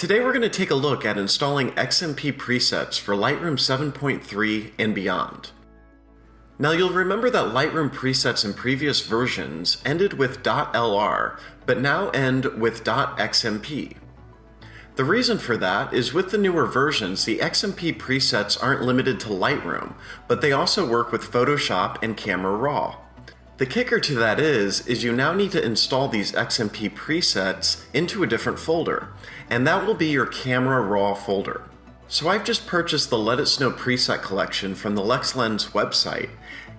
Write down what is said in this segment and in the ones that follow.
Today we're going to take a look at installing XMP presets for Lightroom 7.3 and beyond. Now you'll remember that Lightroom presets in previous versions ended with .lr, but now end with .xmp. The reason for that is with the newer versions, the XMP presets aren't limited to Lightroom, but they also work with Photoshop and Camera Raw. The kicker to that is you now need to install these XMP presets into a different folder, and that will be your Camera Raw folder. So I've just purchased the Let It Snow preset collection from the Luxe website,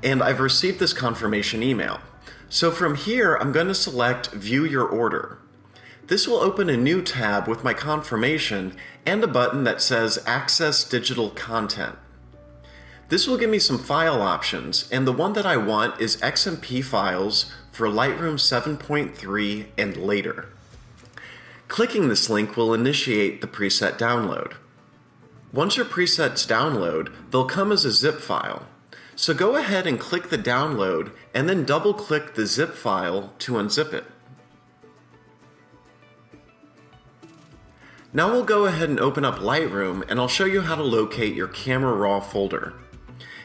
and I've received this confirmation email. So from here, I'm going to select View Your Order. This will open a new tab with my confirmation and a button that says Access Digital Content. This will give me some file options, and the one that I want is XMP files for Lightroom 7.3 and later. Clicking this link will initiate the preset download. Once your presets download, they'll come as a zip file. So go ahead and click the download and then double-click the zip file to unzip it. Now we'll go ahead and open up Lightroom, and I'll show you how to locate your Camera Raw folder.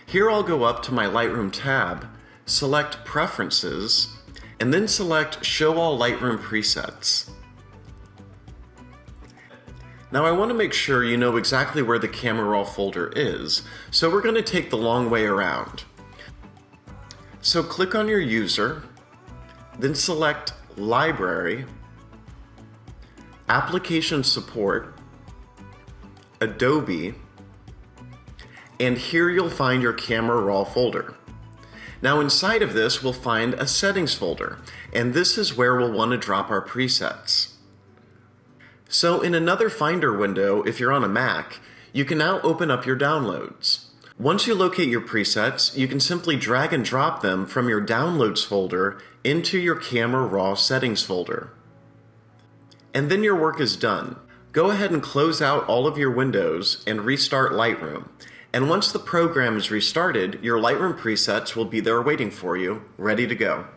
Here I'll go up to my Lightroom tab, select Preferences, and then select Show All Lightroom Presets. Now I want to make sure you know exactly where the Camera Raw folder is, so we're going to take the long way around. So click on your user, then select Library, Application Support, Adobe, and here you'll find your Camera Raw folder. Now inside of this we'll find a Settings folder, and this is where we'll want to drop our presets. So in another Finder window, if you're on a Mac, you can now open up your downloads. Once you locate your presets, you can simply drag and drop them from your Downloads folder into your Camera Raw Settings folder. And then your work is done. Go ahead and close out all of your windows and restart Lightroom. And once the program is restarted, your Lightroom presets will be there waiting for you, ready to go.